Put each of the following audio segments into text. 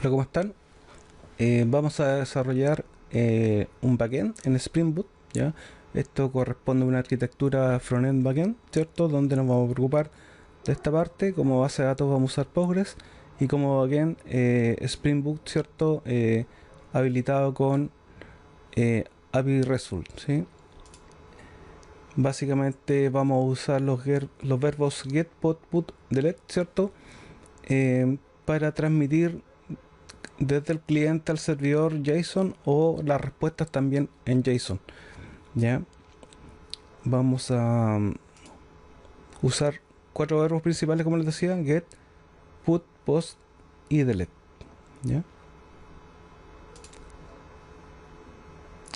Hola, ¿cómo están? Vamos a desarrollar un backend en Spring Boot, ¿ya? Esto corresponde a una arquitectura frontend backend, ¿cierto? Donde nos vamos a preocupar de esta parte. Como base de datos vamos a usar Postgres y como backend Spring Boot, ¿cierto? Habilitado con API RESTful, ¿sí? Básicamente vamos a usar los verbos get, put, delete, ¿cierto? Para transmitir desde el cliente al servidor JSON o las respuestas también en JSON. Ya vamos a usar cuatro verbos principales, como les decía: get, put, post y delete. ¿Ya?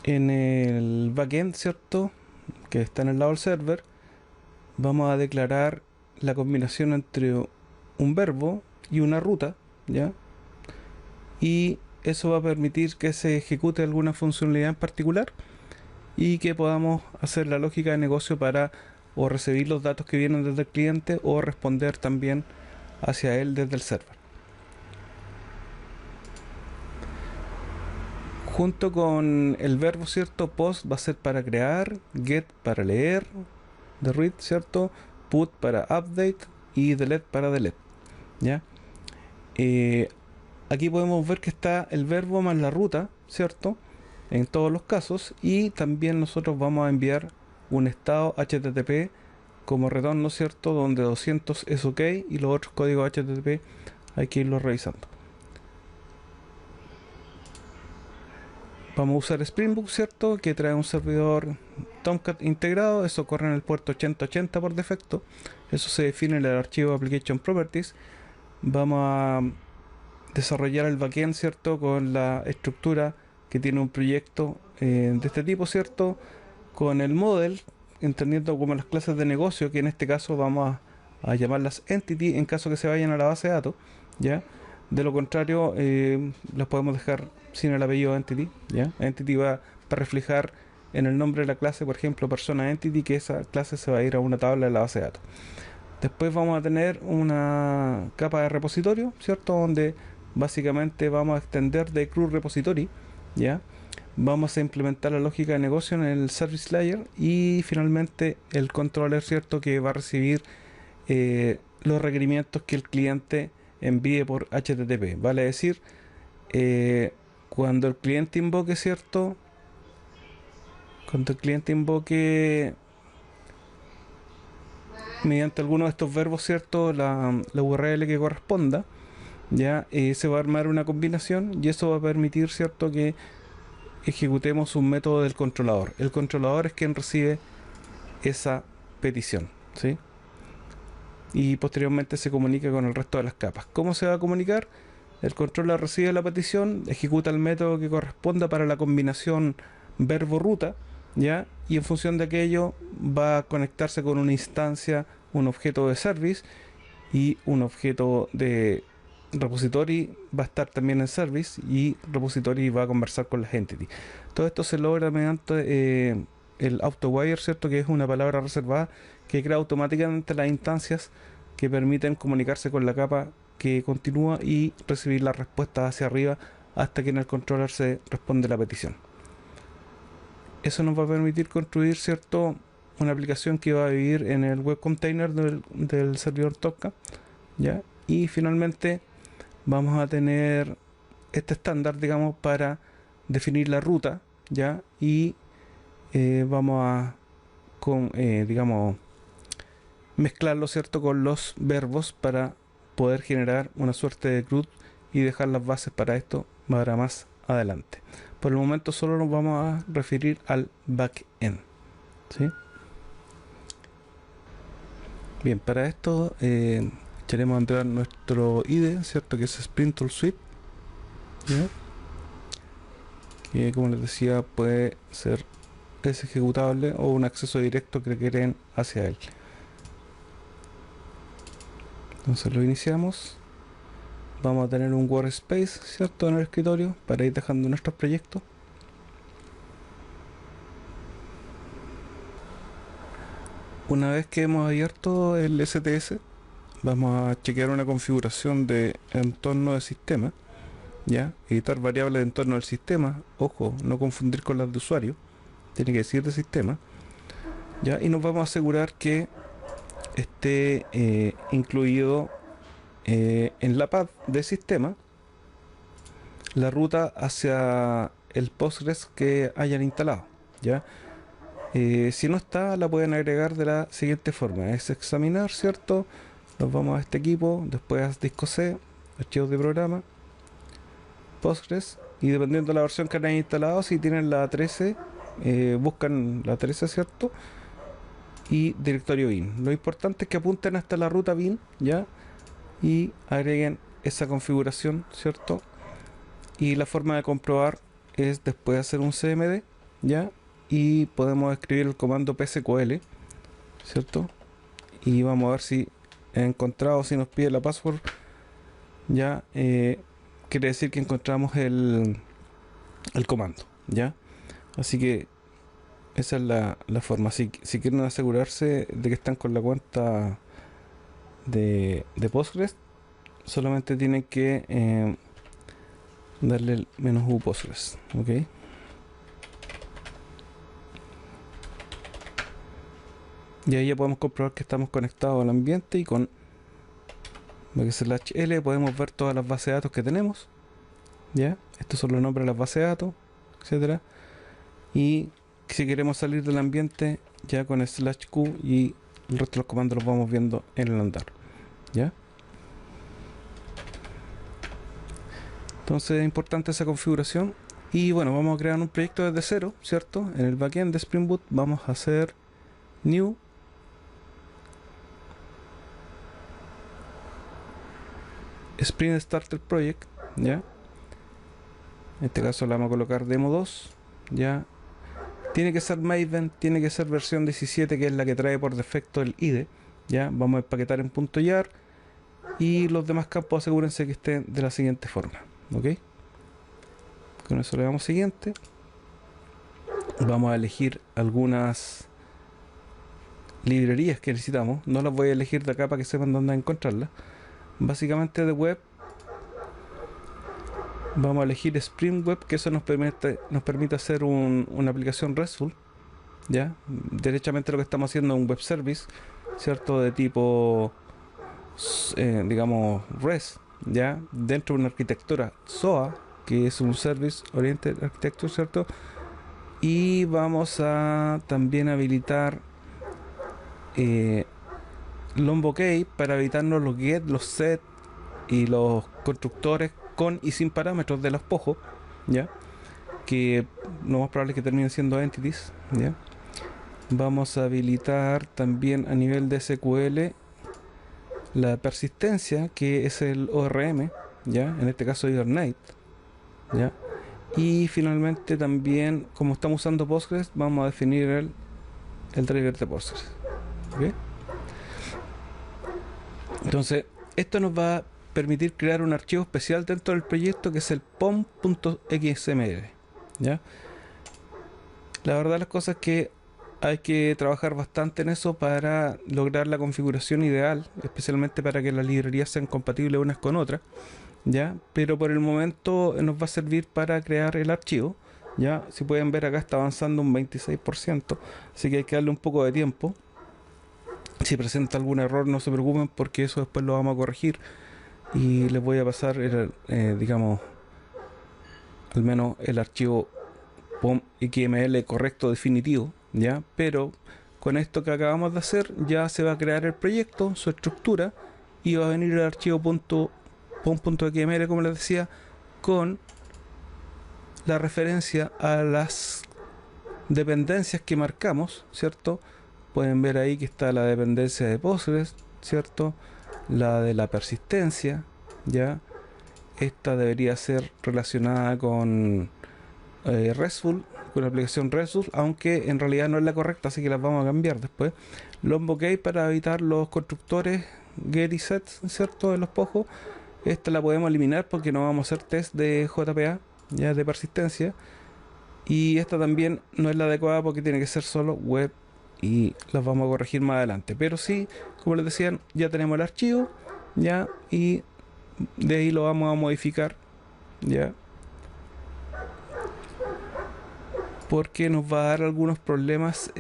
En el backend, cierto, que está en el lado del server, vamos a declarar la combinación entre un verbo y una ruta, ¿ya? Y eso va a permitir que se ejecute alguna funcionalidad en particular y que podamos hacer la lógica de negocio para o recibir los datos que vienen desde el cliente o responder también hacia él desde el server. Junto con el verbo, ¿cierto? Post va a ser para crear, get para leer, de read, ¿cierto? Put para update y delete para delete, ¿ya? Aquí podemos ver que está el verbo más la ruta, ¿cierto? En todos los casos, y también nosotros vamos a enviar un estado HTTP como retorno, ¿cierto? Donde 200 es ok y los otros códigos HTTP hay que irlos revisando. Vamos a usar Spring Boot, ¿cierto? Que trae un servidor Tomcat integrado. Eso corre en el puerto 8080 por defecto. Eso se define en el archivo Application Properties. Vamos a desarrollar el backend, ¿cierto? Con la estructura que tiene un proyecto de este tipo, ¿cierto? Con el model, entendiendo como las clases de negocio, que en este caso vamos a llamarlas entity en caso que se vayan a la base de datos, ¿ya? De lo contrario, las podemos dejar sin el apellido entity, ¿ya? Entity va a reflejar en el nombre de la clase, por ejemplo, persona entity, que esa clase se va a ir a una tabla de la base de datos. Después vamos a tener una capa de repositorio, ¿cierto? Donde básicamente vamos a extender de CRUD repository, ¿ya? Vamos a implementar la lógica de negocio en el service layer y finalmente el controller, ¿cierto? Que va a recibir los requerimientos que el cliente envíe por HTTP. Vale decir, cuando el cliente invoque, ¿cierto? Cuando el cliente invoque mediante alguno de estos verbos, ¿cierto? La URL que corresponda, ya se va a armar una combinación y eso va a permitir, ¿cierto? Que ejecutemos un método del controlador. El controlador es quien recibe esa petición, ¿sí? Y posteriormente se comunica con el resto de las capas. ¿Cómo se va a comunicar? El controller recibe la petición, ejecuta el método que corresponda para la combinación verbo-ruta, ¿ya? Y en función de aquello va a conectarse con una instancia, un objeto de service y un objeto de repository va a estar también en service y repository va a conversar con las entity. Todo esto se logra mediante el AutoWire, ¿cierto? Que es una palabra reservada que crea automáticamente las instancias que permiten comunicarse con la capa que continúa y recibir las respuestas hacia arriba hasta que en el controller se responde la petición. Eso nos va a permitir construir, ¿cierto? Una aplicación que va a vivir en el web container del servidor Tosca, ¿ya? Y finalmente vamos a tener este estándar, digamos, para definir la ruta, ¿ya? Y vamos a, digamos, mezclarlo, ¿cierto? Con los verbos para poder generar una suerte de CRUD y dejar las bases para esto para más adelante. Por el momento solo nos vamos a referir al backend, ¿sí? Bien, para esto echaremos a entrar nuestro IDE, ¿cierto? Que es Spring Tool Suite, ¿ya? Que, como les decía, puede ser ejecutable o un acceso directo que requieren hacia él. Entonces lo iniciamos. Vamos a tener un workspace, ¿cierto? En el escritorio para ir dejando nuestros proyectos. Una vez que hemos abierto el STS, vamos a chequear una configuración de entorno de sistema, ya, editar variables en torno al sistema, ojo, no confundir con las de usuario, tiene que decir de sistema, ya, y nos vamos a asegurar que esté incluido en la path de sistema la ruta hacia el Postgres que hayan instalado, ya. Si no está, la pueden agregar de la siguiente forma: es examinar, ¿cierto? Nos vamos a este equipo, después a disco C, archivos de programa, Postgres, y dependiendo de la versión que hayan instalado, si tienen la 13, buscan la 13, ¿cierto? Y directorio bin. Lo importante es que apunten hasta la ruta bin, ¿ya? Y agreguen esa configuración, ¿cierto? Y la forma de comprobar es después de hacer un cmd, ¿ya? Y podemos escribir el comando psql, ¿cierto? Y vamos a ver si he encontrado, si nos pide la password, ya quiere decir que encontramos el comando, ¿ya? Así que esa es la forma. Si quieren asegurarse de que están con la cuenta de Postgres, solamente tienen que darle el -u Postgres, ¿ok? Y ahí ya podemos comprobar que estamos conectados al ambiente, y con /l podemos ver todas las bases de datos que tenemos, ¿ya? Estos son los nombres de las bases de datos, etcétera. Y si queremos salir del ambiente, ya con /q y el resto de los comandos los vamos viendo en el andar, ¿ya? Entonces es importante esa configuración. Y bueno, vamos a crear un proyecto desde cero, ¿cierto? En el backend de Spring Boot vamos a hacer new Spring Starter Project, ¿ya? En este caso le vamos a colocar demo 2, ¿ya? Tiene que ser Maven, tiene que ser versión 17, que es la que trae por defecto el IDE, ¿ya? Vamos a empaquetar en .jar, y los demás campos asegúrense que estén de la siguiente forma, ¿ok? Con eso le damos siguiente. Vamos a elegir algunas librerías que necesitamos. No las voy a elegir de acá para que sepan dónde encontrarlas. Básicamente de web vamos a elegir Spring Web, que eso nos permite hacer una aplicación RESTful, ¿ya? Derechamente lo que estamos haciendo es un web service, ¿cierto? De tipo digamos REST, ¿ya? Dentro de una arquitectura SOA, que es un Service Oriented Architecture, ¿cierto? Y vamos a también habilitar Lombok para evitarnos los get, los set y los constructores con y sin parámetros de los pojos, ¿ya? Que lo más probable es que terminen siendo entities, ¿ya? Vamos a habilitar también a nivel de SQL la persistencia, que es el ORM, ¿ya? En este caso Hibernate, ¿ya? Y finalmente también, como estamos usando Postgres, vamos a definir el driver de Postgres, ¿ok? Entonces, esto nos va a permitir crear un archivo especial dentro del proyecto, que es el pom.xml, ¿ya? La verdad las cosas es que hay que trabajar bastante en eso para lograr la configuración ideal, especialmente para que las librerías sean compatibles unas con otras, ¿ya? Pero por el momento nos va a servir para crear el archivo, ¿ya? Si pueden ver, acá está avanzando un 26%, así que hay que darle un poco de tiempo. Si presenta algún error, no se preocupen, porque eso después lo vamos a corregir y les voy a pasar digamos, al menos el archivo .xml correcto, definitivo, ¿ya? Pero con esto que acabamos de hacer ya se va a crear el proyecto, su estructura, y va a venir el archivo .xml, como les decía, con la referencia a las dependencias que marcamos, ¿cierto? Pueden ver ahí que está la dependencia de Postgres, ¿cierto? La de la persistencia, ¿ya? Esta debería ser relacionada con RESTful, con la aplicación RESTful, aunque en realidad no es la correcta, así que las vamos a cambiar después. Lombok para evitar los constructores get y set, ¿cierto? De los pojos. Esta la podemos eliminar porque no vamos a hacer test de JPA, ya, de persistencia. Y esta también no es la adecuada porque tiene que ser solo web, y las vamos a corregir más adelante. Pero sí, como les decían, ya tenemos el archivo, ya, y de ahí lo vamos a modificar ya, porque nos va a dar algunos problemas,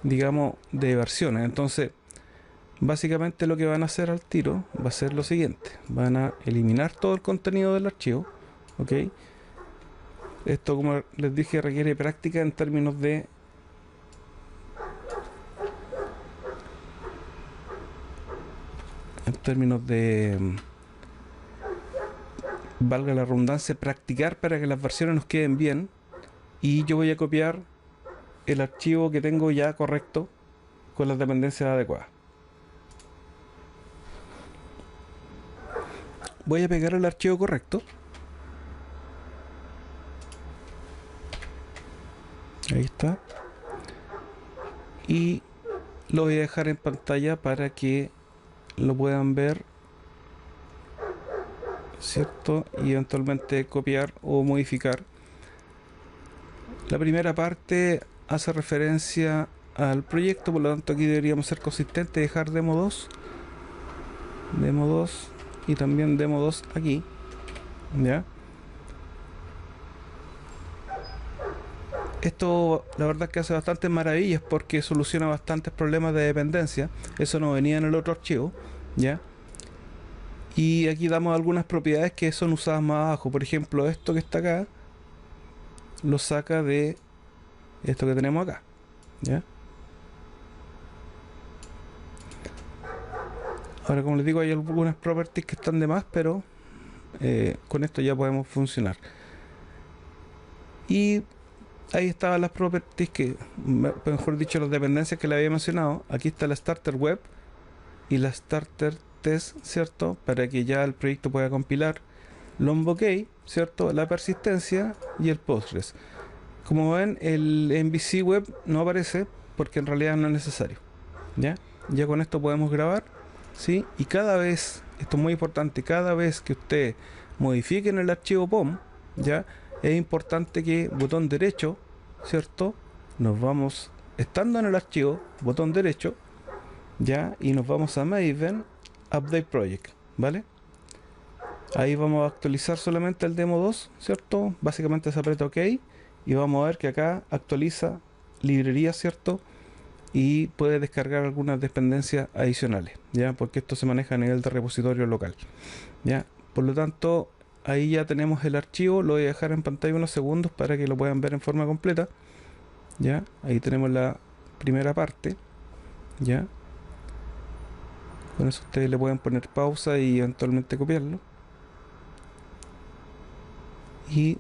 digamos, de versiones. Entonces, básicamente lo que van a hacer al tiro va a ser lo siguiente: van a eliminar todo el contenido del archivo, ¿ok? Esto, como les dije, requiere práctica en términos de valga la redundancia, practicar para que las versiones nos queden bien. Y yo voy a copiar el archivo que tengo ya correcto con las dependencias adecuadas. Voy a pegar el archivo correcto. Ahí está. Y lo voy a dejar en pantalla para que lo puedan ver, ¿cierto? Y eventualmente copiar o modificar. La primera parte hace referencia al proyecto, por lo tanto aquí deberíamos ser consistentes, dejar demo 2 y también demo 2 aquí, ¿ya? Esto la verdad es que hace bastantes maravillas porque soluciona bastantes problemas de dependencia. Eso no venía en el otro archivo, ¿ya? Y aquí damos algunas propiedades que son usadas más abajo. Por ejemplo, esto que está acá lo saca de esto que tenemos acá, ¿ya? Ahora, como les digo, hay algunas properties que están de más, pero con esto ya podemos funcionar. Y ahí estaban las properties que, mejor dicho, las dependencias que le había mencionado. Aquí está la starter web y la starter test, ¿cierto? Para que ya el proyecto pueda compilar. Lombokey, ¿cierto? La persistencia y el Postgres. Como ven, el MVC web no aparece porque en realidad no es necesario, ¿ya? Ya con esto podemos grabar, ¿sí? Y cada vez, esto es muy importante, cada vez que ustedes modifiquen el archivo POM, ¿ya? Es importante que botón derecho, ¿cierto? Nos vamos, estando en el archivo, botón derecho, ¿ya? Y nos vamos a Maven, Update Project, ¿vale? Ahí vamos a actualizar solamente el demo 2, ¿cierto? Básicamente se aprieta OK y vamos a ver que acá actualiza librería, ¿cierto? Y puede descargar algunas dependencias adicionales, ¿ya? Porque esto se maneja a nivel de repositorio local, ¿ya? Por lo tanto, ahí ya tenemos el archivo. Lo voy a dejar en pantalla unos segundos para que lo puedan ver en forma completa, ¿ya? Ahí tenemos la primera parte, ¿ya? Con eso ustedes le pueden poner pausa y eventualmente copiarlo. Y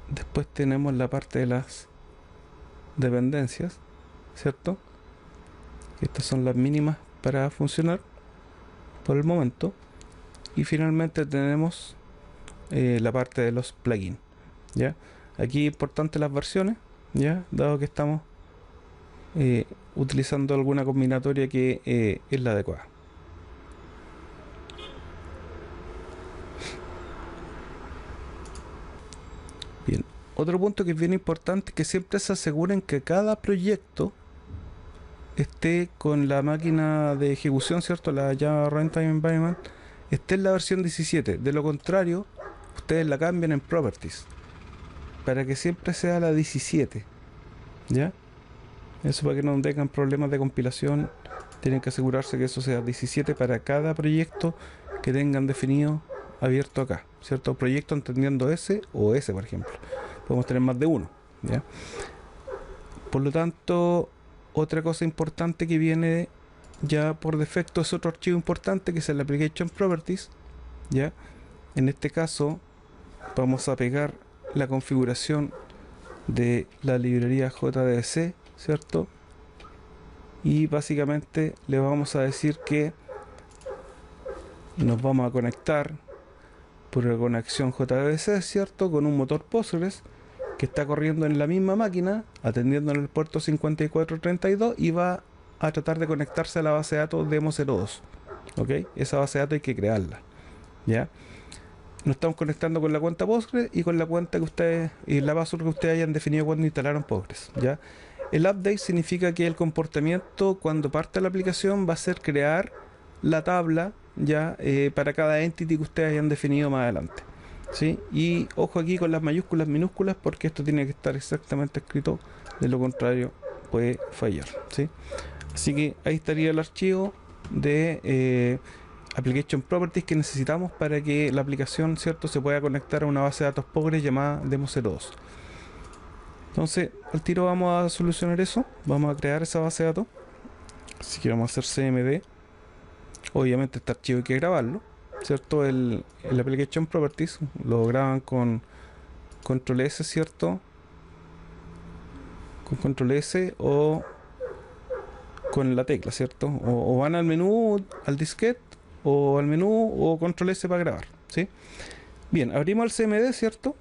después tenemos la parte de las dependencias, ¿cierto? Estas son las mínimas para funcionar por el momento. Y finalmente tenemos la parte de los plugins, ¿ya? Aquí es importante las versiones, ¿ya? Dado que estamos utilizando alguna combinatoria que es la adecuada. Bien, otro punto que es bien importante es que siempre se aseguren que cada proyecto esté con la máquina de ejecución, ¿cierto? La Java Runtime Environment esté en la versión 17. De lo contrario, ustedes la cambian en Properties para que siempre sea la 17, ¿ya? Eso para que no tengan problemas de compilación. Tienen que asegurarse que eso sea 17 para cada proyecto que tengan definido abierto acá, ¿cierto? Proyecto entendiendo S o S, por ejemplo. Podemos tener más de uno, ¿ya? Por lo tanto, otra cosa importante que viene ya por defecto es otro archivo importante que es el Application Properties, ¿ya? En este caso vamos a pegar la configuración de la librería JDBC, ¿cierto? Y básicamente le vamos a decir que nos vamos a conectar por la conexión JDBC, ¿cierto? Con un motor Postgres que está corriendo en la misma máquina, atendiendo en el puerto 5432 y va a tratar de conectarse a la base de datos Demo02, ¿ok? Esa base de datos hay que crearla, ¿ya? Nos estamos conectando con la cuenta Postgres y con la cuenta que ustedes y la password que ustedes hayan definido cuando instalaron Postgres, ¿ya? El update significa que el comportamiento cuando parte la aplicación va a ser crear la tabla, ya, para cada entity que ustedes hayan definido más adelante, ¿sí? Y ojo aquí con las mayúsculas minúsculas porque esto tiene que estar exactamente escrito, de lo contrario puede fallar, ¿sí? Así que ahí estaría el archivo de Application Properties que necesitamos para que la aplicación, ¿cierto?, se pueda conectar a una base de datos Postgres llamada Demo02. Entonces, al tiro vamos a solucionar eso, vamos a crear esa base de datos. Así que vamos a hacer cmd. Obviamente este archivo hay que grabarlo, ¿cierto? El Application Properties lo graban con Control S, ¿cierto? Con Control S o con la tecla, ¿cierto? O van al menú, al disquete, o al menú, o Control S para grabar, ¿sí? Bien, abrimos el cmd, ¿cierto?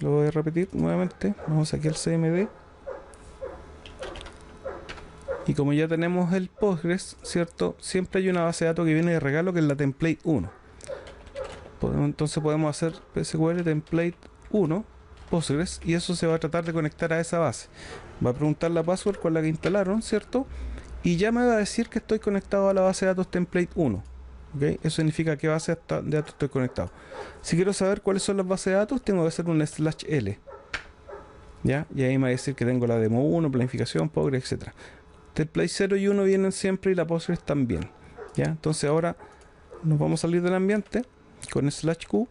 Lo voy a repetir nuevamente. Vamos aquí al cmd. Y como ya tenemos el Postgres, ¿cierto? Siempre hay una base de datos que viene de regalo, que es la template 1. Entonces podemos hacer psql template 1 Postgres y eso se va a tratar de conectar a esa base. Va a preguntar la password con la que instalaron, ¿cierto? Y ya me va a decir que estoy conectado a la base de datos template 1. ¿Okay? Eso significa a qué base de datos estoy conectado. Si quiero saber cuáles son las bases de datos, tengo que hacer un /l. ¿Ya? Y ahí me va a decir que tengo la demo 1, planificación, Postgres, etc. Template 0 y 1 vienen siempre y la Postgres también. ¿Ya? Entonces ahora nos vamos a salir del ambiente con /q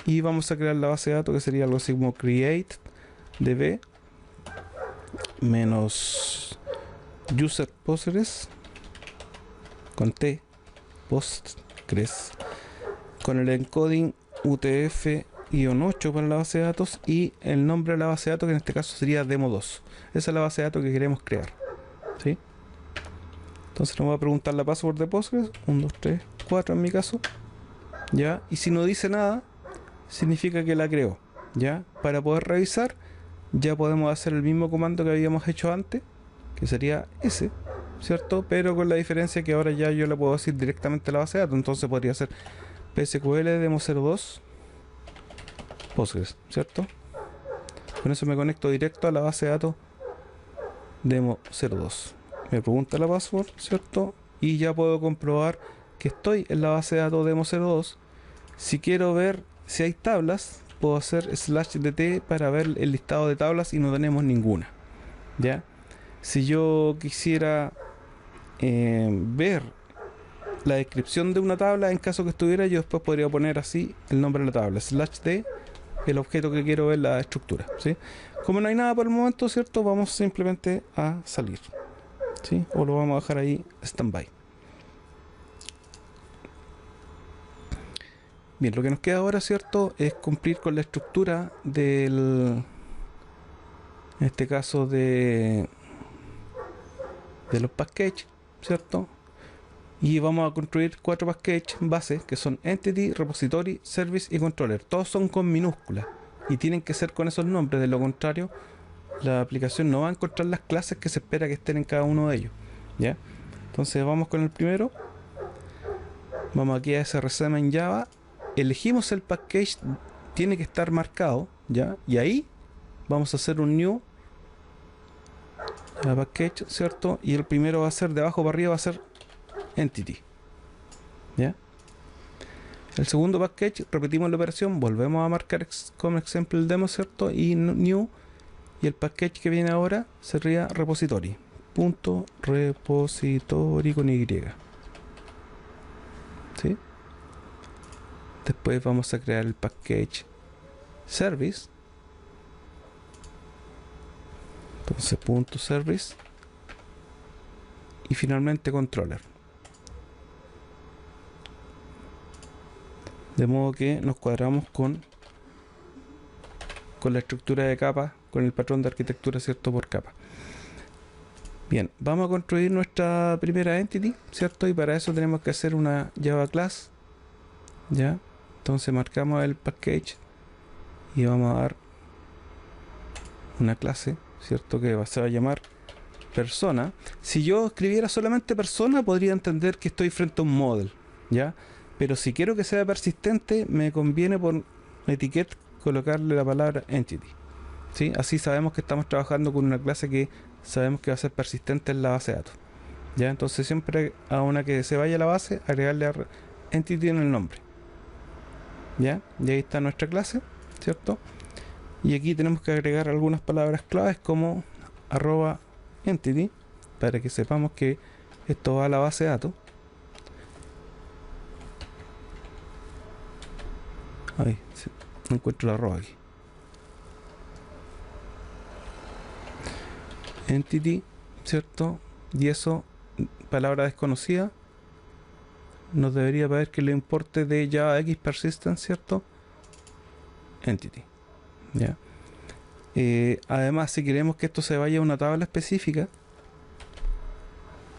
y vamos a crear la base de datos que sería algo así como create db menos user Postgres con t Postgres con el encoding UTF-8 para la base de datos y el nombre de la base de datos que en este caso sería demo2. Esa es la base de datos que queremos crear, ¿sí? Entonces nos va a preguntar la password de Postgres, 1, 2, 3, 4 en mi caso, ¿ya? Y si no dice nada, significa que la creó, ¿ya? Para poder revisar, ya podemos hacer el mismo comando que habíamos hecho antes, que sería ese, ¿cierto? Pero con la diferencia que ahora ya yo le puedo decir directamente a la base de datos, entonces podría ser psql demo02 Postgres, ¿cierto? Con eso me conecto directo a la base de datos demo02. Me pregunta la password, ¿cierto? Y ya puedo comprobar que estoy en la base de datos demo02. Si quiero ver si hay tablas, puedo hacer /dt para ver el listado de tablas y no tenemos ninguna, ¿ya? Si yo quisiera ver la descripción de una tabla, en caso que estuviera, yo después podría poner así el nombre de la tabla, /d, el objeto que quiero ver, la estructura, ¿sí? Como no hay nada por el momento, ¿cierto? Vamos simplemente a salir, ¿sí? O lo vamos a dejar ahí standby. Bien, lo que nos queda ahora, ¿cierto?, es cumplir con la estructura del, en este caso de los packages, ¿cierto? Y vamos a construir 4 packages bases que son Entity, Repository, Service y Controller. Todos son con minúsculas y tienen que ser con esos nombres, de lo contrario la aplicación no va a encontrar las clases que se espera que estén en cada uno de ellos, ¿ya? Entonces vamos con el primero. Vamos aquí a srcm en Java, elegimos el package, tiene que estar marcado, ¿ya? Y ahí vamos a hacer un new package, ¿cierto? Y el primero va a ser, de abajo para arriba va a ser entity, ¿ya? El segundo package, repetimos la operación, volvemos a marcar como ejemplo el demo, ¿cierto? Y new, y el package que viene ahora sería repository, punto repository con y, ¿sí? Después vamos a crear el package service, entonces punto service, y finalmente controller, de modo que nos cuadramos con la estructura de capa, con el patrón de arquitectura, ¿cierto?, por capa. Bien, vamos a construir nuestra primera entity, ¿cierto? Y para eso tenemos que hacer una Java class, ¿ya? Entonces marcamos el package y vamos a dar una clase, ¿cierto?, que se va a llamar persona. Si yo escribiera solamente persona, podría entender que estoy frente a un model, ¿ya? Pero si quiero que sea persistente, me conviene por etiqueta colocarle la palabra entity, ¿sí? Así sabemos que estamos trabajando con una clase que sabemos que va a ser persistente en la base de datos, ¿ya? Entonces siempre a una que se vaya a la base, agregarle a entity en el nombre, ¿ya? Y ahí está nuestra clase, ¿cierto? Y aquí tenemos que agregar algunas palabras claves como @entity para que sepamos que esto va a la base de datos. Ay, sí, no encuentro la arroba aquí. Entity, ¿cierto? Y eso, palabra desconocida, nos debería ver que le importe de JavaX persistent, ¿cierto? Entity, ¿ya? Además, si queremos que esto se vaya a una tabla específica,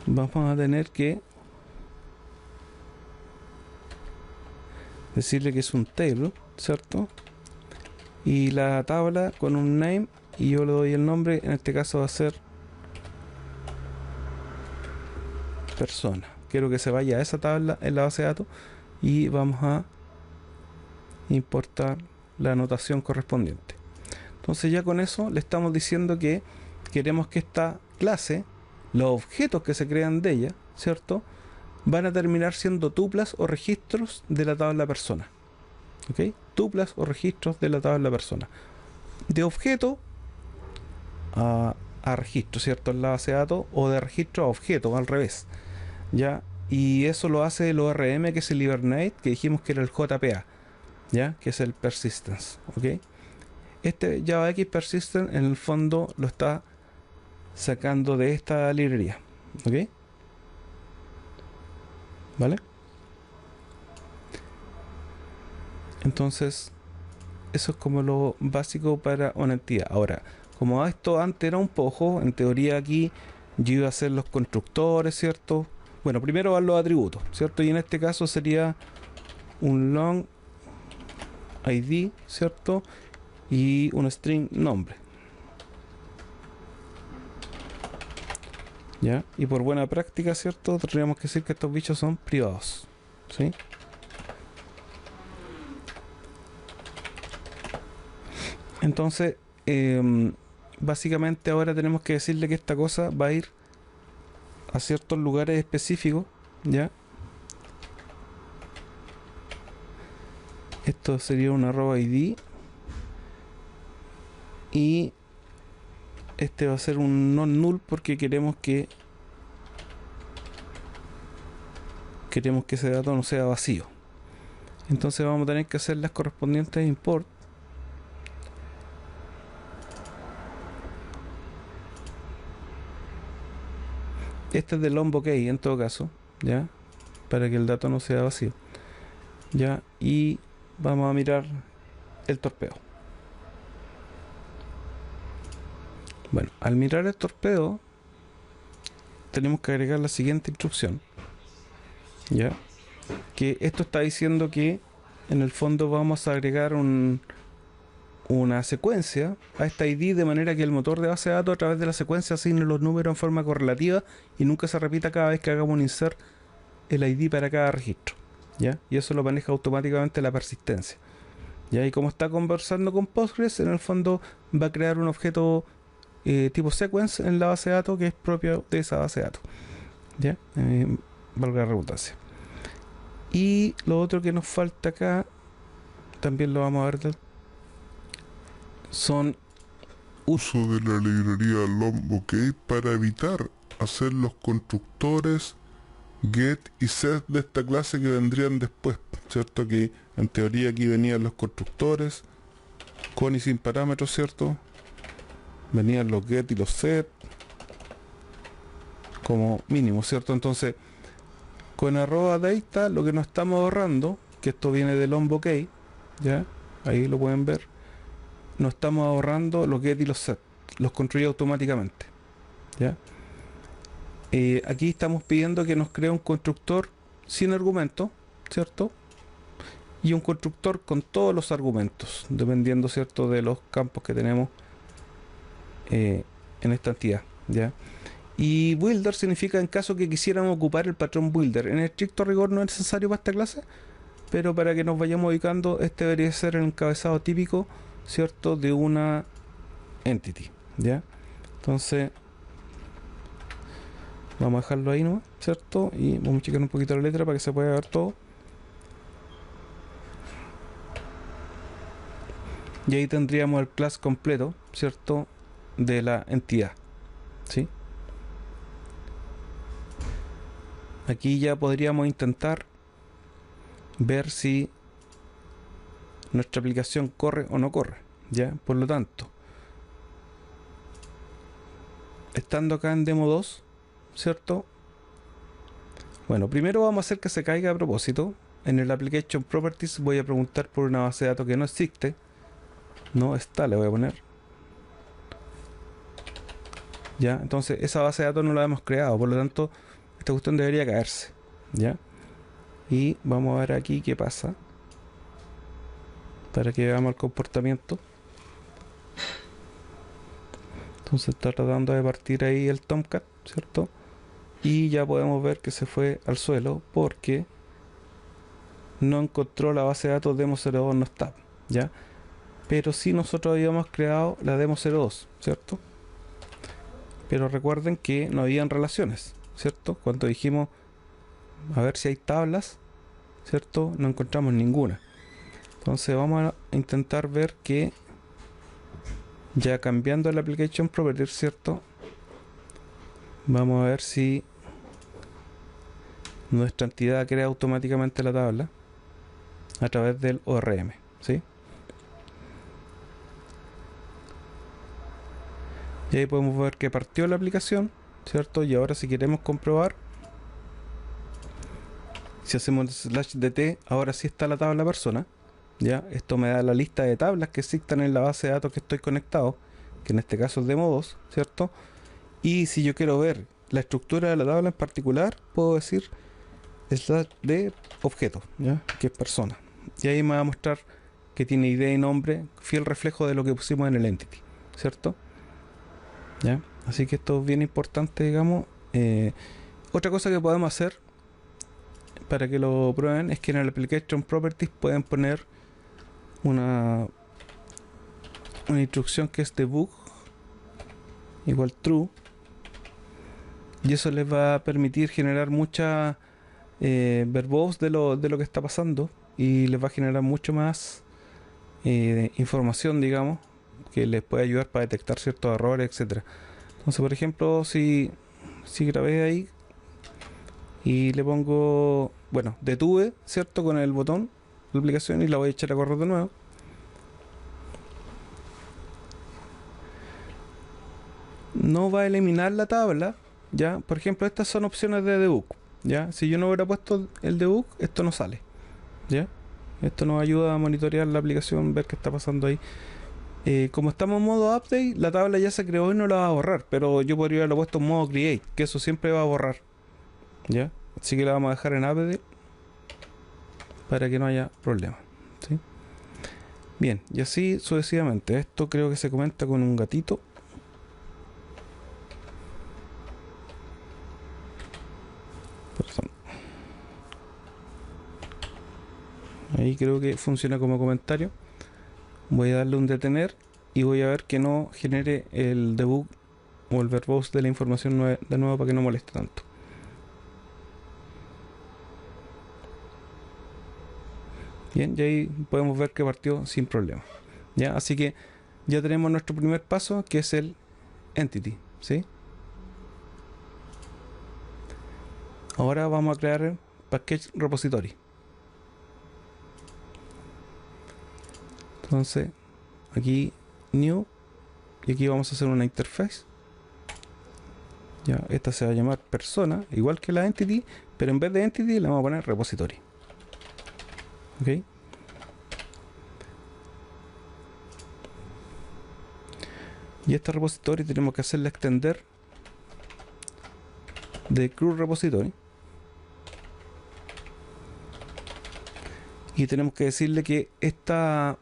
vamos a tener que decirle que es un table, ¿cierto? Y la tabla con un name, y yo le doy el nombre, en este caso va a ser persona. Quiero que se vaya a esa tabla en la base de datos y vamos a importar la anotación correspondiente. Entonces ya con eso le estamos diciendo que queremos que esta clase, los objetos que se crean de ella, ¿cierto?, van a terminar siendo tuplas o registros de la tabla persona. ¿Ok? Tuplas o registros de la tabla persona. De objeto a registro, ¿cierto?, en la base de datos, o de registro a objeto, al revés. ¿Ya? Y eso lo hace el ORM, que es el Hibernate, que dijimos que era el JPA, ¿ya? Que es el Persistence, ¿ok? Este JavaX Persistent en el fondo lo está sacando de esta librería, ¿ok? ¿Vale? Entonces, eso es como lo básico para una entidad. Ahora, como esto antes era un poco, en teoría aquí yo iba a hacer los constructores, ¿cierto? Bueno, primero van los atributos, ¿cierto? Y en este caso sería un long ID, ¿cierto? Y un string nombre. ¿Ya? Y por buena práctica, ¿cierto?, tendríamos que decir que estos bichos son privados, ¿sí? Entonces, básicamente ahora tenemos que decirle que esta cosa va a ir a ciertos lugares específicos, ¿ya? Esto sería un @id y este va a ser un non null porque queremos que ese dato no sea vacío. Entonces vamos a tener que hacer las correspondientes import. Este es del onBookay en todo caso, ¿ya? Para que el dato no sea vacío, ¿ya? Y vamos a mirar el torpeo. Bueno, al mirar el torpeo tenemos que agregar la siguiente instrucción, ¿ya? Que esto está diciendo que en el fondo vamos a agregar una secuencia a esta ID de manera que el motor de base de datos a través de la secuencia asigne los números en forma correlativa y nunca se repita cada vez que hagamos un insert el ID para cada registro, ¿ya? Y eso lo maneja automáticamente la persistencia, ¿ya? Y como está conversando con Postgres, en el fondo va a crear un objeto tipo sequence en la base de datos que es propio de esa base de datos, ¿ya? Valga la redundancia. Y lo otro que nos falta acá, también lo vamos a ver, son uso de la librería longbook para evitar hacer los constructores get y set de esta clase que vendrían después, ¿cierto? Que en teoría aquí venían los constructores con y sin parámetros, ¿cierto? Venían los get y los set como mínimo, ¿cierto? Entonces con @data lo que nos estamos ahorrando, que esto viene del onBook, ¿ya? Ahí lo pueden ver. Nos estamos ahorrando los get y los set, los construye automáticamente, ¿ya? Aquí estamos pidiendo que nos cree un constructor sin argumentos, ¿cierto? Y un constructor con todos los argumentos, dependiendo, ¿cierto?, de los campos que tenemos en esta entidad, ¿ya? Y builder significa en caso que quisiéramos ocupar el patrón builder. En estricto rigor no es necesario para esta clase, pero para que nos vayamos ubicando, este debería ser el encabezado típico, ¿cierto?, de una entity, ¿ya? Entonces vamos a dejarlo ahí nomás, ¿cierto? Y vamos a checar un poquito la letra para que se pueda ver todo. Y ahí tendríamos el class completo, ¿cierto? De la entidad, ¿sí? Aquí ya podríamos intentar ver si nuestra aplicación corre o no corre, ¿ya? Por lo tanto, estando acá en demo 2, ¿cierto? Bueno, primero vamos a hacer que se caiga a propósito. En el Application Properties voy a preguntar por una base de datos que no existe. No está, le voy a poner. Ya, entonces esa base de datos no la hemos creado, por lo tanto, esta cuestión debería caerse. ¿Ya? Y vamos a ver aquí qué pasa. Para que veamos el comportamiento. Entonces está tratando de partir ahí el Tomcat, ¿cierto? Y ya podemos ver que se fue al suelo porque no encontró la base de datos demo02, no está, ¿ya? Pero sí nosotros habíamos creado la demo02, ¿cierto? Pero recuerden que no habían relaciones, ¿cierto? Cuando dijimos a ver si hay tablas, ¿cierto? No encontramos ninguna. Entonces vamos a intentar ver que ya cambiando el Application Properties, ¿cierto? Vamos a ver si nuestra entidad crea automáticamente la tabla a través del ORM, ¿sí? Y ahí podemos ver que partió la aplicación, ¿cierto? Y ahora si queremos comprobar, si hacemos /dt, ahora sí está la tabla persona, ¿ya? Esto me da la lista de tablas que existan en la base de datos que estoy conectado, que en este caso es demo 2, ¿cierto? Y si yo quiero ver la estructura de la tabla en particular, puedo decir /de objeto, ¿ya? Que es persona. Y ahí me va a mostrar que tiene ID y nombre, fiel reflejo de lo que pusimos en el entity, ¿cierto? ¿Ya? Así que esto es bien importante, digamos. Otra cosa que podemos hacer para que lo prueben es que en el Application Properties pueden poner una instrucción que es debug igual true, y eso les va a permitir generar mucha verbos de lo que está pasando, y les va a generar mucho más información, digamos, que les puede ayudar para detectar ciertos errores, etcétera. Entonces, por ejemplo, si grabé ahí y le pongo, bueno, detuve, ¿cierto? Con el botón de la aplicación y la voy a echar a correr de nuevo. No va a eliminar la tabla, ¿ya? Por ejemplo, estas son opciones de debug, ¿ya? Si yo no hubiera puesto el debug, esto no sale, ¿ya? Esto nos ayuda a monitorear la aplicación, ver qué está pasando ahí. Como estamos en modo update, la tabla ya se creó y no la va a borrar, pero yo podría haberlo puesto en modo create, que eso siempre va a borrar, ¿ya? Así que la vamos a dejar en update para que no haya problema, ¿sí? Bien, y así sucesivamente. Esto creo que se comenta con un gatito. Perdón. Ahí creo que funciona como comentario. Voy a darle un detener y voy a ver que no genere el debug o el verbose de la información de nuevo para que no moleste tanto. Bien, y ahí podemos ver que partió sin problema. ¿Ya? Así que ya tenemos nuestro primer paso, que es el entity, ¿sí? Ahora vamos a crear el package repository. Entonces, aquí new, y aquí vamos a hacer una interface. Ya, esta se va a llamar persona, igual que la entity, pero en vez de entity le vamos a poner repository. Ok. Y este repository tenemos que hacerle extender de crew repository. Y tenemos que decirle que esta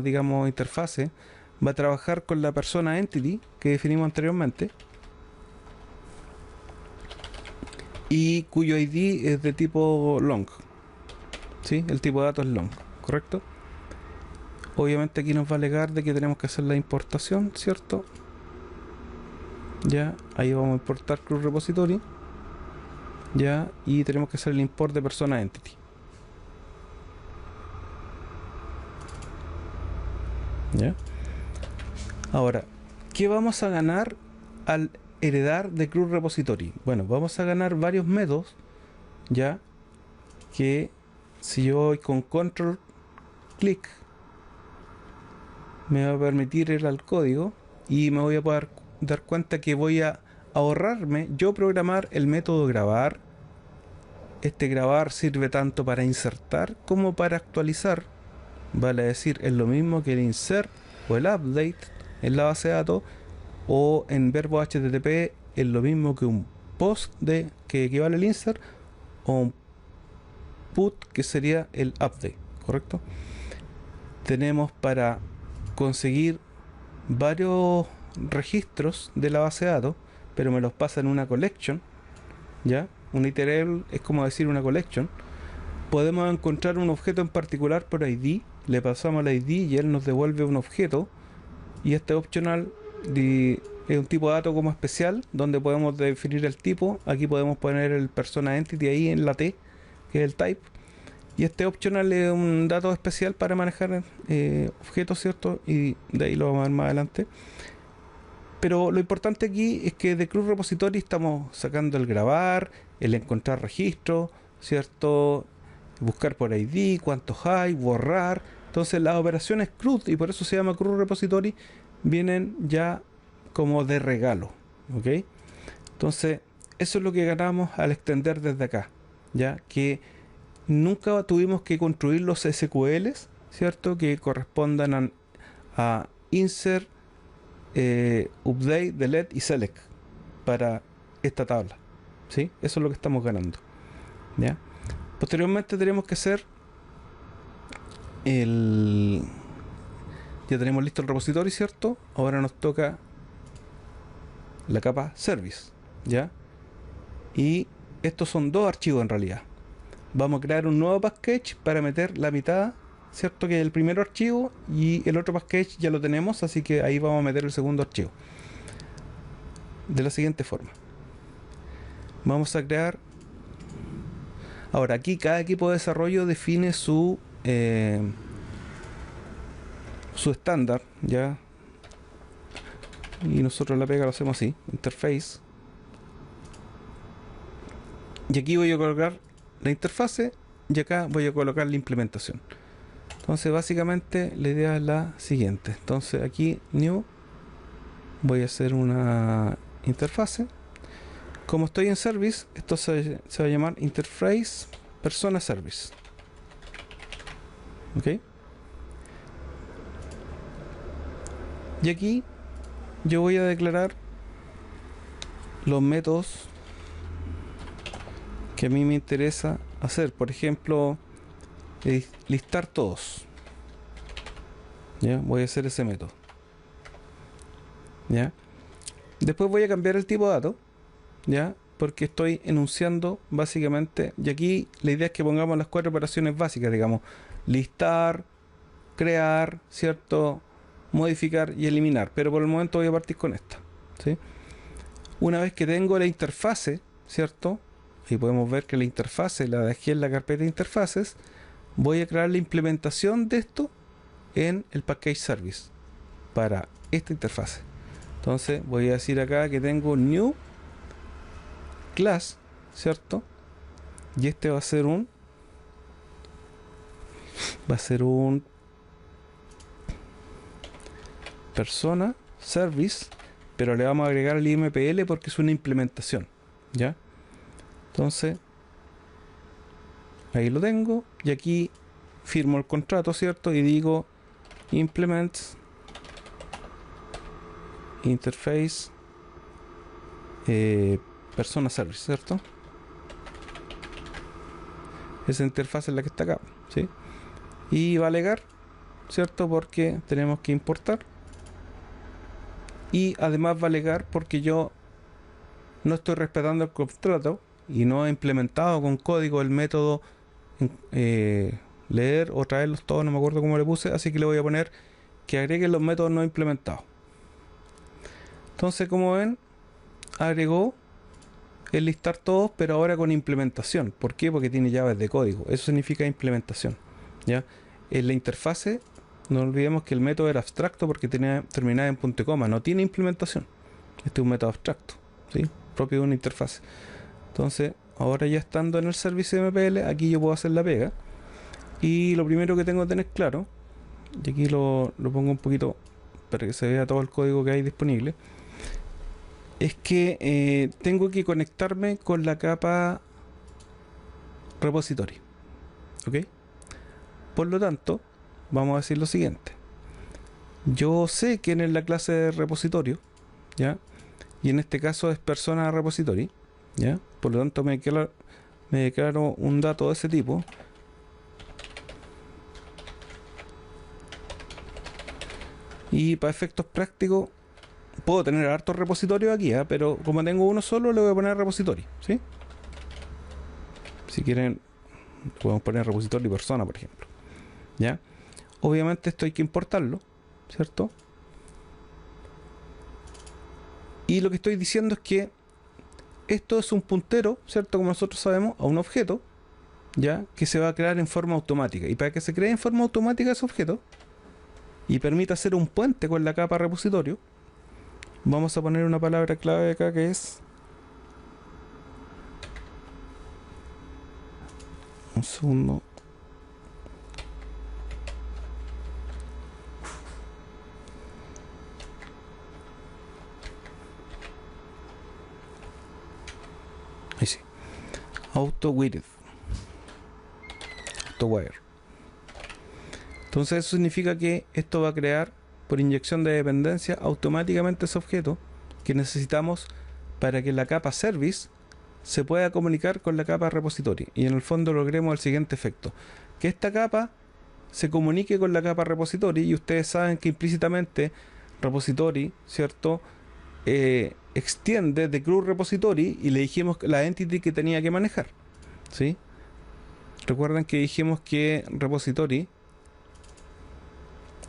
digamos interfase va a trabajar con la persona entity que definimos anteriormente y cuyo ID es de tipo long, ¿sí? El tipo de datos es long, ¿correcto? Obviamente aquí nos va a alegar de que tenemos que hacer la importación, ¿cierto? Ya, ahí vamos a importar crew repository, ya, y tenemos que hacer el import de persona entity. ¿ya? Ahora, ¿qué vamos a ganar al heredar de CRUD repository? Bueno, vamos a ganar varios métodos, ya que si yo voy con control clic me va a permitir ir al código y me voy a poder dar cuenta que voy a ahorrarme yo programar el método grabar. Este grabar sirve tanto para insertar como para actualizar, vale decir, es lo mismo que el insert o el update en la base de datos, o en verbo HTTP es lo mismo que un post que equivale al insert, o un put que sería el update, ¿correcto? Tenemos para conseguir varios registros de la base de datos, pero me los pasa en una collection, ¿ya? Un iterable es como decir una collection. Podemos encontrar un objeto en particular por ID, le pasamos el ID y él nos devuelve un objeto, y este optional es un tipo de dato como especial donde podemos definir el tipo. Aquí podemos poner el persona entity ahí en la T, que es el type, y este optional es un dato especial para manejar objetos, ¿cierto? Y de ahí lo vamos a ver más adelante. Pero lo importante aquí es que de CRUD repository estamos sacando el grabar, el encontrar registro, ¿cierto? Buscar por ID, cuántos hay, borrar. Entonces las operaciones CRUD, y por eso se llama CRUD repository, vienen ya como de regalo, ¿ok? Entonces eso es lo que ganamos al extender desde acá, ya que nunca tuvimos que construir los SQLs, ¿cierto? Que correspondan a insert, update, delete y select para esta tabla, ¿sí? Eso es lo que estamos ganando, ¿ya? Posteriormente tenemos que hacer ya tenemos listo el repositorio, ¿cierto? Ahora nos toca la capa service, ¿ya? Y estos son dos archivos en realidad. Vamos a crear un nuevo package para meter la mitad, ¿cierto? Que es el primer archivo, y el otro package ya lo tenemos, así que ahí vamos a meter el segundo archivo. De la siguiente forma. Vamos a crear... Ahora aquí cada equipo de desarrollo define su estándar, ¿ya? Y nosotros la pega lo hacemos así, interface. Y aquí voy a colocar la interfase, y acá voy a colocar la implementación. Entonces básicamente la idea es la siguiente. Entonces aquí new, voy a hacer una interfase. Como estoy en service, esto se va a llamar interface persona service, ¿ok? Y aquí yo voy a declarar los métodos que a mí me interesa hacer. Por ejemplo, listar todos, ¿ya? Voy a hacer ese método, ¿ya? Después voy a cambiar el tipo de dato, ¿ya? Porque estoy enunciando básicamente, y aquí la idea es que pongamos las 4 operaciones básicas, digamos, listar, crear, ¿cierto? Modificar y eliminar, pero por el momento voy a partir con esta, ¿sí? Una vez que tengo la interfase, ¿cierto? Y podemos ver que la interfase la dejé en la carpeta de interfaces. Voy a crear la implementación de esto en el package service para esta interfase. Entonces voy a decir acá que tengo new class, ¿cierto? Y este va a ser un persona service, pero le vamos a agregar el IMPL porque es una implementación, ¿ya? Entonces ahí lo tengo, y aquí firmo el contrato, ¿cierto? Y digo implement interface persona service, ¿cierto? Esa interfaz es la que está acá, ¿sí? Y va a alegar, ¿cierto? Porque tenemos que importar, y además va a alegar porque yo no estoy respetando el contrato y no he implementado con código el método leer o traerlos todos, no me acuerdo cómo le puse, así que le voy a poner que agreguen los métodos no implementados. Entonces, como ven, agregó el listar todos, pero ahora con implementación. ¿Por qué? Porque tiene llaves de código. Eso significa implementación, ¿ya? En la interfase No olvidemos que el método era abstracto porque terminaba en punto y coma, no tiene implementación. Este es un método abstracto, ¿sí? Propio de una interfaz. Entonces, ahora ya estando en el servicio MPL, aquí yo puedo hacer la pega. Y lo primero que tengo que tener claro, y aquí lo pongo un poquito para que se vea todo el código que hay disponible, es que tengo que conectarme con la capa repository. ¿Ok? Por lo tanto, vamos a decir lo siguiente. Yo sé quién es la clase de repositorio, ¿ya? Y en este caso es persona repository, ¿ya? Por lo tanto me declaro un dato de ese tipo. Y para efectos prácticos puedo tener hartos repositorios aquí, pero como tengo uno solo le voy a poner repository, ¿sí? Si quieren podemos poner repositorio persona, por ejemplo, ¿ya? Obviamente esto hay que importarlo, ¿cierto? Y lo que estoy diciendo es que esto es un puntero, ¿cierto? Como nosotros sabemos, a un objeto, ¿ya? Que se va a crear en forma automática. Y para que se cree en forma automática ese objeto y permita hacer un puente con la capa repositorio, vamos a poner una palabra clave acá que es... Un segundo. Ahí sí. AutoWire. Entonces eso significa que esto va a crear por inyección de dependencia automáticamente ese objeto que necesitamos para que la capa service se pueda comunicar con la capa repository y en el fondo logremos el siguiente efecto: que esta capa se comunique con la capa repository. Y ustedes saben que implícitamente repository, ¿cierto? Extiende de crew repository y le dijimos la entity que tenía que manejar, ¿sí? Recuerden que dijimos que repository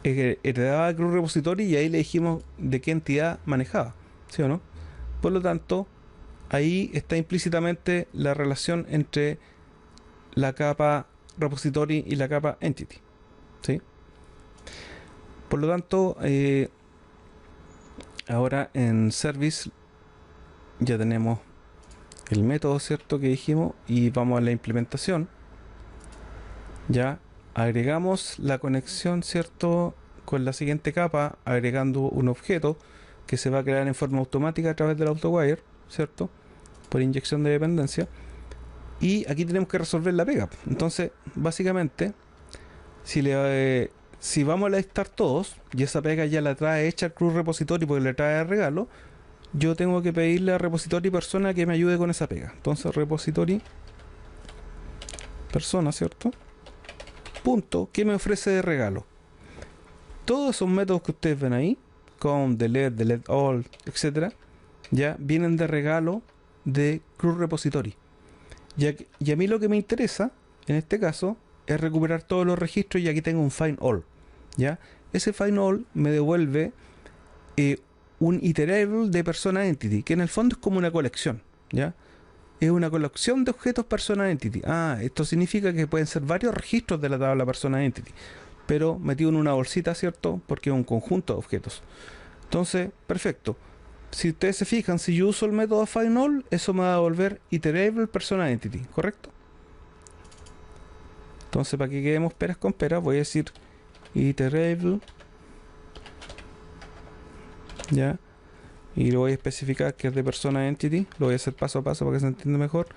heredaba crew repository y ahí le dijimos de qué entidad manejaba, ¿sí o no? Por lo tanto, ahí está implícitamente la relación entre la capa repository y la capa entity, ¿sí? Por lo tanto, ahora en service ya tenemos el método, ¿cierto? Que dijimos, y vamos a la implementación. Ya agregamos la conexión, ¿cierto? Con la siguiente capa, agregando un objeto que se va a crear en forma automática a través del AutoWire, ¿cierto? Por inyección de dependencia. Y aquí tenemos que resolver la pega. Entonces, básicamente, si vamos a listar todos, y esa pega ya la trae hecha al crew repository porque le trae de regalo, yo tengo que pedirle a repository persona que me ayude con esa pega. Entonces, repository persona, ¿cierto? Punto, ¿qué me ofrece de regalo? Todos esos métodos que ustedes ven ahí, con delete all, etcétera, ya vienen de regalo de crew repository. Y a mí lo que me interesa, en este caso, es recuperar todos los registros, y aquí tengo un find all, ¿ya? Ese find all me devuelve un iterable de persona entity, que en el fondo es como una colección, ¿ya? Es una colección de objetos persona entity. Esto significa que pueden ser varios registros de la tabla persona entity, pero metido en una bolsita, ¿cierto? Porque es un conjunto de objetos. Entonces, perfecto. Si ustedes se fijan, si yo uso el método findAll, eso me va a devolver iterable persona entity, ¿correcto? Entonces, para que quedemos peras con peras, voy a decir iterable, ya, y lo voy a especificar que es de persona entity. Lo voy a hacer paso a paso para que se entienda mejor.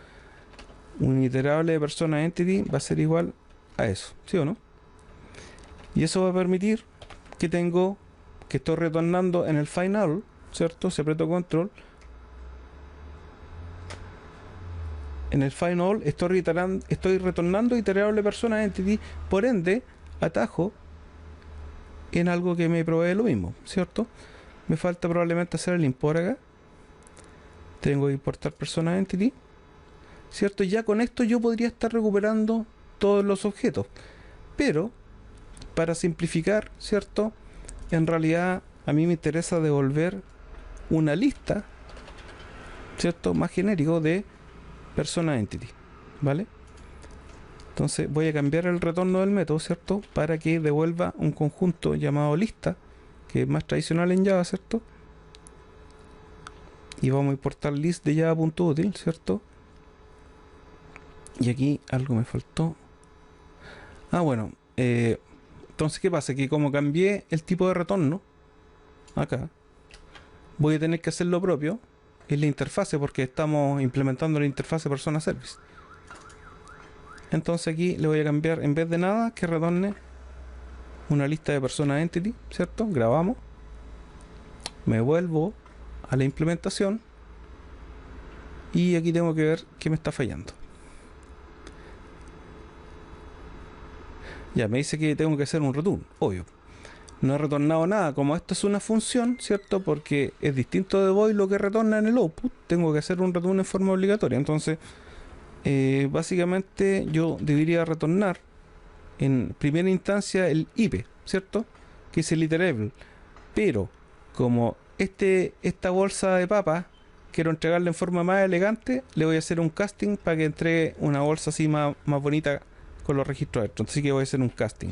Un iterable de persona entity va a ser igual a eso, ¿sí o no? Y eso va a permitir que estoy retornando en el final, ¿cierto? Si aprieto control, en el final estoy retornando iterable persona entity, por ende atajo en algo que me provee lo mismo, ¿cierto? Me falta probablemente hacer el import acá. Tengo que importar persona entity, ¿cierto? Ya con esto yo podría estar recuperando todos los objetos, pero para simplificar, ¿cierto? En realidad a mí me interesa devolver una lista, ¿cierto? Más genérico de persona entity, ¿vale? Entonces voy a cambiar el retorno del método, ¿cierto? Para que devuelva un conjunto llamado lista, que es más tradicional en Java, ¿cierto? Y vamos a importar list de java.util, ¿cierto? Y aquí algo me faltó. Ah, bueno. Entonces, ¿qué pasa? Que como cambié el tipo de retorno, acá, voy a tener que hacer lo propio en la interfase, porque estamos implementando la interfase persona service. Entonces aquí le voy a cambiar, en vez de nada, que retorne una lista de persona entity, ¿cierto? Grabamos. Me vuelvo a la implementación. Y aquí tengo que ver qué me está fallando. Ya, me dice que tengo que hacer un return, obvio. No he retornado nada, como esto es una función, ¿cierto? Porque es distinto de void lo que retorna en el output, tengo que hacer un return en forma obligatoria. Entonces, básicamente yo debería retornar en primera instancia el IP, ¿cierto? Que es el iterable. Pero, como esta bolsa de papas quiero entregarla en forma más elegante, le voy a hacer un casting para que entregue una bolsa así más bonita con los registros dentro. Así que voy a hacer un casting.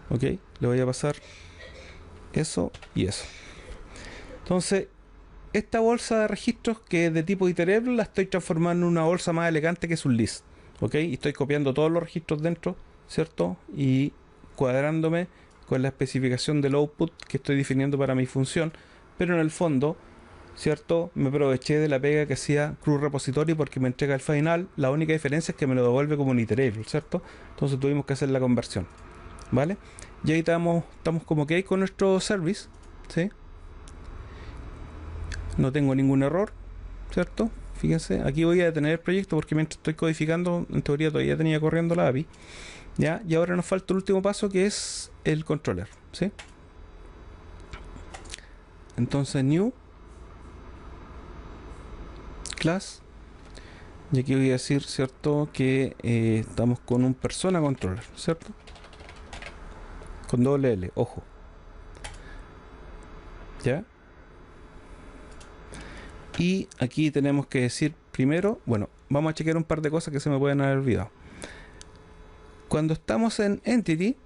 Ok, le voy a pasar eso y eso. Entonces, esta bolsa de registros que es de tipo iterable la estoy transformando en una bolsa más elegante que es un list. Ok, y estoy copiando todos los registros dentro, ¿cierto? Y cuadrándome con la especificación del output que estoy definiendo para mi función. Pero en el fondo, ¿cierto? Me aproveché de la pega que hacía Cruz Repository porque me entrega el final. La única diferencia es que me lo devuelve como un iterable, ¿cierto? Entonces tuvimos que hacer la conversión, ¿vale? Y ahí estamos como que hay con nuestro service, ¿sí? No tengo ningún error, ¿cierto? Fíjense, aquí voy a detener el proyecto porque mientras estoy codificando, en teoría todavía tenía corriendo la API, ¿ya? Y ahora nos falta el último paso que es el controller, ¿sí? Entonces new class, y aquí voy a decir, ¿cierto? Que estamos con un persona controller, ¿cierto? Con doble L, ojo. ¿Ya? Y aquí tenemos que decir primero, bueno, vamos a chequear un par de cosas que se me pueden haber olvidado. Cuando estamos en entity,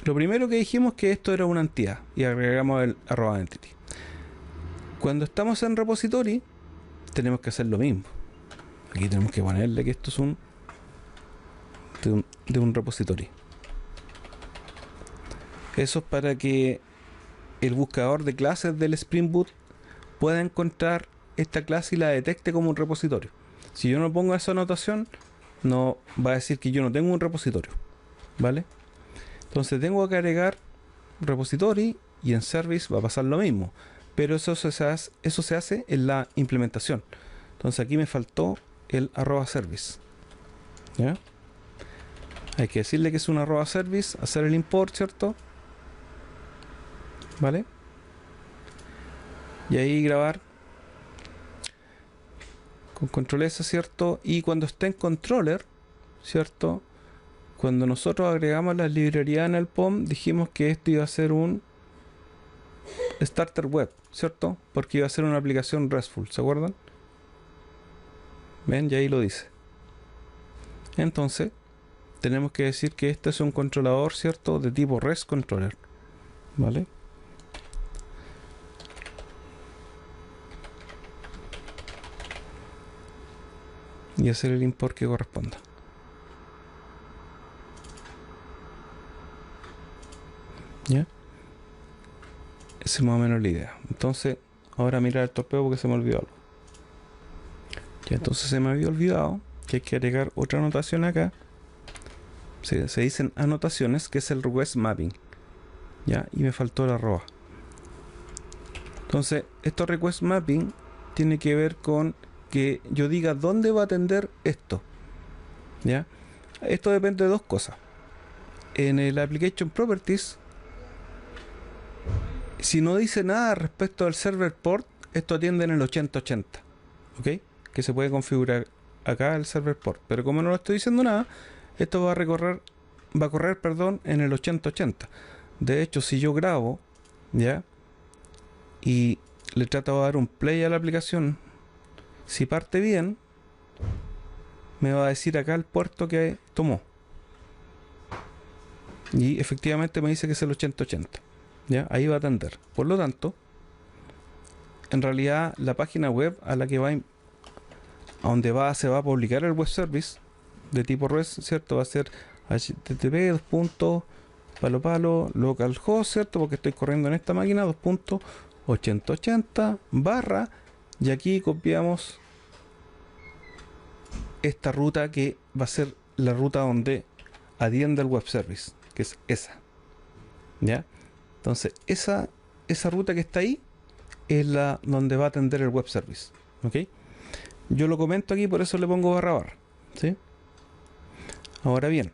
lo primero que dijimos que esto era una entidad y agregamos el @entity. Cuando estamos en repository, tenemos que hacer lo mismo. Aquí tenemos que ponerle que esto es de un repository. Eso es para que el buscador de clases del Spring Boot pueda encontrar esta clase y la detecte como un repositorio. Si yo no pongo esa anotación, no va a decir que yo no tengo un repositorio, ¿vale? Entonces tengo que agregar repository y en service va a pasar lo mismo, pero eso se hace en la implementación. Entonces aquí me faltó el @service, ¿ya? Hay que decirle que es un @service, hacer el import, ¿cierto? ¿Vale? Y ahí grabar con control S, ¿cierto? Y cuando esté en controller, ¿cierto? Cuando nosotros agregamos la librería en el POM, dijimos que esto iba a ser un starter web, ¿cierto? Porque iba a ser una aplicación RESTful, ¿se acuerdan? Ven, y ahí lo dice. Entonces, tenemos que decir que este es un controlador, ¿cierto? De tipo REST controller, ¿vale? Y hacer el import que corresponda. ¿Ya? Esa es más o menos la idea. Entonces, ahora mirar el torpeo porque se me olvidó algo. Ya, entonces se me había olvidado que hay que agregar otra anotación acá. Se dicen anotaciones, que es el request mapping. Ya, y me faltó el @. Entonces, esto request mapping tiene que ver con que yo diga dónde va a atender esto. ¿Ya? Esto depende de dos cosas. En el application properties, si no dice nada respecto al server port, esto atiende en el 8080, ¿ok? Que se puede configurar acá el server port. Pero como no le estoy diciendo nada, esto va a correr, perdón, en el 8080. De hecho, si yo grabo, ¿ya? Y le trato de dar un play a la aplicación, si parte bien, me va a decir acá el puerto que tomó. Y efectivamente me dice que es el 8080. ¿Ya? Ahí va a atender. Por lo tanto, en realidad la página web a la que va, a donde se va a publicar el web service de tipo REST, ¿cierto? Va a ser http dos puntos palo palo localhost, ¿cierto? Porque estoy corriendo en esta máquina 2.8080 barra, y aquí copiamos esta ruta que va a ser la ruta donde atiende el web service, que es esa. ¿Ya? Entonces, esa ruta que está ahí es la donde va a atender el web service. ¿Ok? Yo lo comento aquí, por eso le pongo barra barra. ¿Sí? Ahora bien,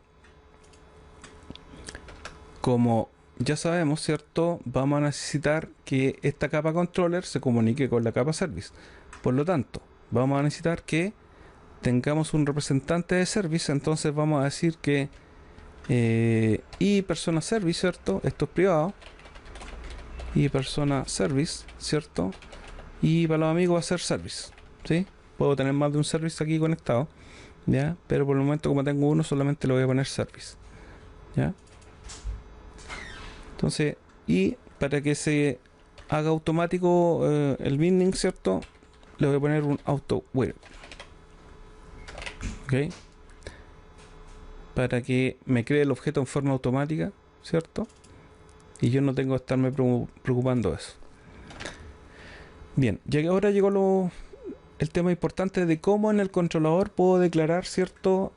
como ya sabemos, ¿cierto? Vamos a necesitar que esta capa controller se comunique con la capa service. Por lo tanto, vamos a necesitar que tengamos un representante de service. Entonces vamos a decir que y persona service, ¿cierto? Esto es privado. Y persona service, ¿cierto? Y para los amigos va a ser service, ¿sí? Puedo tener más de un service aquí conectado, ¿ya? Pero por el momento, como tengo uno, solamente le voy a poner service, ¿ya? Entonces, y para que se haga automático el binding, ¿cierto? Le voy a poner un auto where, ¿ok? Para que me cree el objeto en forma automática, ¿cierto? Y yo no tengo que estarme preocupando de eso. Bien, ya que ahora llegó el tema importante de cómo en el controlador puedo declarar, ¿cierto?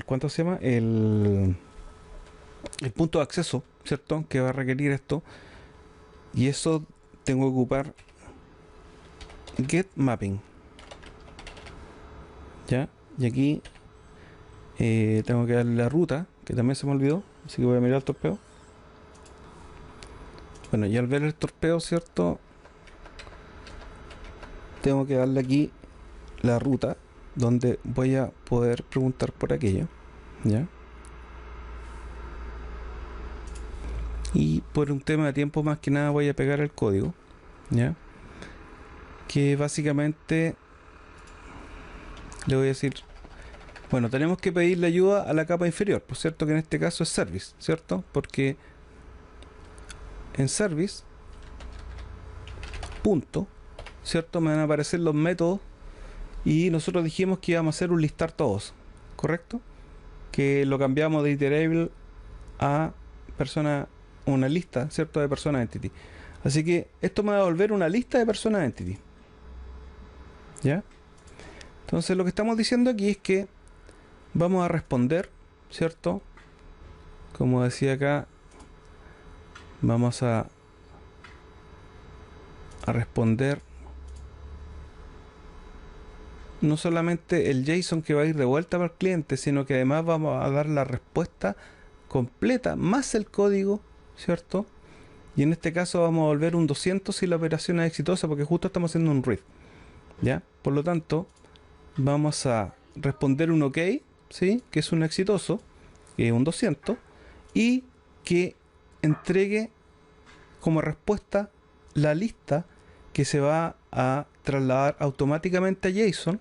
¿Cuánto se llama? El punto de acceso, ¿cierto? Que va a requerir esto. Y eso tengo que ocupar get mapping. ¿Ya? Y aquí tengo que darle la ruta, que también se me olvidó, así que voy a mirar el torpeo. Bueno, y al ver el torpeo, ¿cierto? Tengo que darle aquí la ruta donde voy a poder preguntar por aquello, ¿ya? Y por un tema de tiempo más que nada voy a pegar el código, ¿ya? Que básicamente le voy a decir, bueno, tenemos que pedirle ayuda a la capa inferior, por cierto que en este caso es service, ¿cierto? Porque en service, punto, ¿cierto? Me van a aparecer los métodos y nosotros dijimos que íbamos a hacer un listar todos, ¿correcto? Que lo cambiamos de iterable a persona, una lista, ¿cierto? De persona entity. Así que esto me va a devolver una lista de persona entity. ¿Ya? Entonces lo que estamos diciendo aquí es que vamos a responder, ¿cierto? Como decía acá, vamos a responder no solamente el JSON que va a ir de vuelta para el cliente, sino que además vamos a dar la respuesta completa más el código, ¿cierto? Y en este caso vamos a volver un 200 si la operación es exitosa, porque justo estamos haciendo un read, ¿ya? Por lo tanto, vamos a responder un OK, ¿sí? Que es un exitoso, que es un 200, y que entregue como respuesta la lista que se va a trasladar automáticamente a JSON,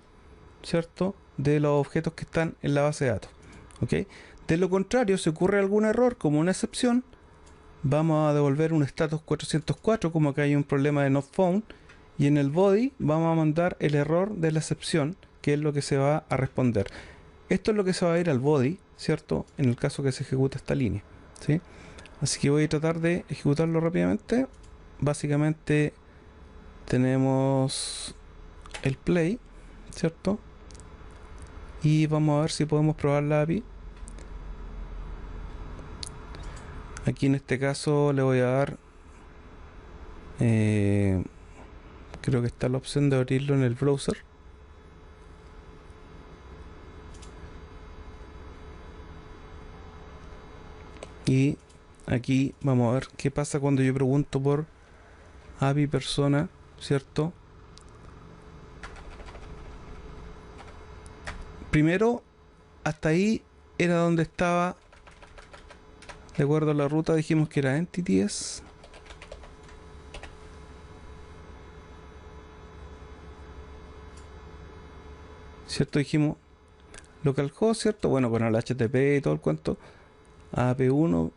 ¿cierto? De los objetos que están en la base de datos, ¿ok? De lo contrario, si ocurre algún error como una excepción, vamos a devolver un status 404, como que hay un problema de not found, y en el body vamos a mandar el error de la excepción, que es lo que se va a responder. Esto es lo que se va a ir al body, ¿cierto? En el caso que se ejecute esta línea, ¿sí? Así que voy a tratar de ejecutarlo rápidamente. Básicamente tenemos el play, ¿cierto? Y vamos a ver si podemos probar la API. Aquí en este caso le voy a dar, creo que está la opción de abrirlo en el browser. Y aquí vamos a ver qué pasa cuando yo pregunto por API persona, ¿cierto? Primero, hasta ahí era donde estaba, de acuerdo a la ruta, dijimos que era entities. ¿cierto? Dijimos localhost, ¿cierto? Bueno, con el HTTP y todo el cuento. AP1,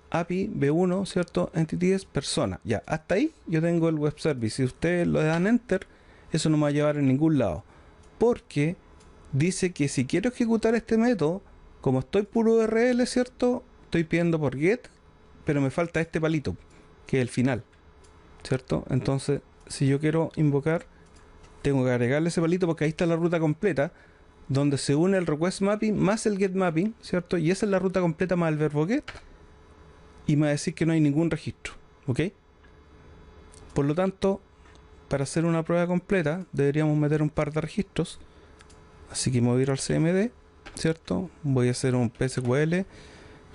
API B1, ¿cierto? Entities, persona. Ya, hasta ahí yo tengo el web service. Si ustedes lo dan enter, eso no me va a llevar en ningún lado. Porque dice que si quiero ejecutar este método, como estoy puro URL, ¿cierto? Estoy pidiendo por get, pero me falta este palito, que es el final, ¿cierto? Entonces, si yo quiero invocar, tengo que agregarle ese palito porque ahí está la ruta completa, donde se une el request mapping más el get mapping, ¿cierto? Y esa es la ruta completa más el verbo get. Y me va a decir que no hay ningún registro, ¿ok? Por lo tanto, para hacer una prueba completa, deberíamos meter un par de registros. Así que me voy a ir al CMD, ¿cierto? Voy a hacer un PSQL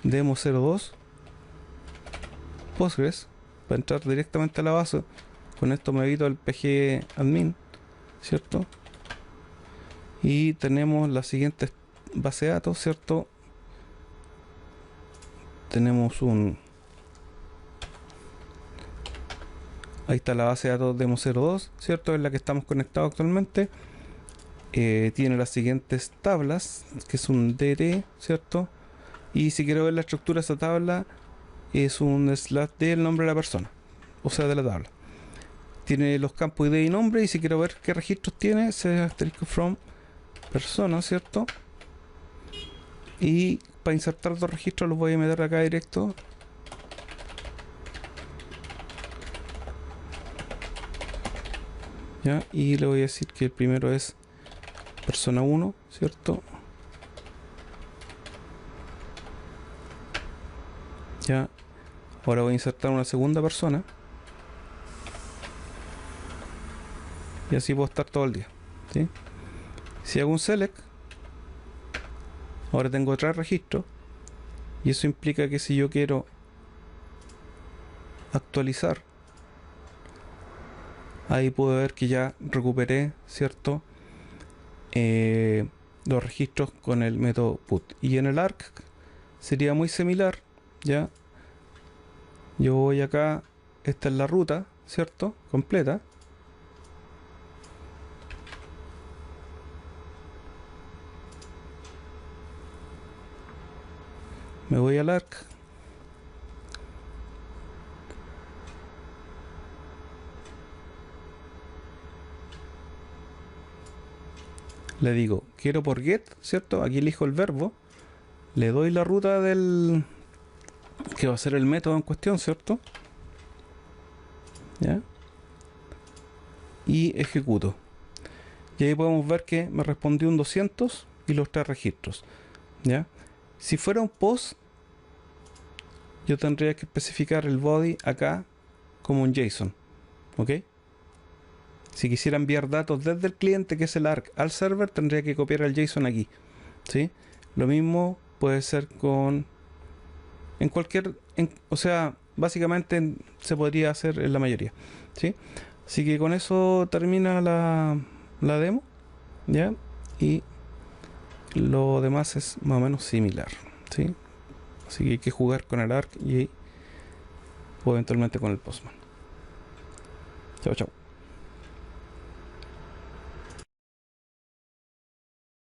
demo02 Postgres para entrar directamente a la base. Con esto me evito el PG admin, ¿cierto? Y tenemos la siguiente base de datos, ¿cierto? Tenemos ahí está la base de datos demo02, ¿cierto? Es la que estamos conectados actualmente. Tiene las siguientes tablas, que es un DT, ¿cierto? Y si quiero ver la estructura de esa tabla, es un slash del nombre de la persona, o sea, de la tabla. Tiene los campos ID y nombre, y si quiero ver qué registros tiene, se asterisco from persona, ¿cierto? Y para insertar dos registros los voy a meter acá directo. ¿Ya? Y le voy a decir que el primero es persona 1, ¿cierto? Ya. Ahora voy a insertar una segunda persona. Y así puedo estar todo el día, ¿sí? Si hago un select, ahora tengo 3 registros. Y eso implica que si yo quiero actualizar, ahí puedo ver que ya recuperé, ¿cierto? Los registros con el método put. Y en el arc sería muy similar, ¿ya? Yo voy acá, esta es la ruta, ¿cierto? Completa. Me voy al arc. Le digo, quiero por get, ¿cierto? Aquí elijo el verbo. Le doy la ruta del que va a ser el método en cuestión, ¿cierto? ¿Ya? Y ejecuto. Y ahí podemos ver que me respondió un 200 y los 3 registros. ¿Ya? Si fuera un post, yo tendría que especificar el body acá como un JSON. ¿Ok? Si quisiera enviar datos desde el cliente, que es el ARC, al server, tendría que copiar el JSON aquí, ¿sí? Lo mismo puede ser con... En cualquier... o sea, básicamente se podría hacer en la mayoría, ¿sí? Así que con eso termina la demo, ¿ya? Y lo demás es más o menos similar, ¿sí? Así que hay que jugar con el ARC y o eventualmente con el Postman. Chao, chao.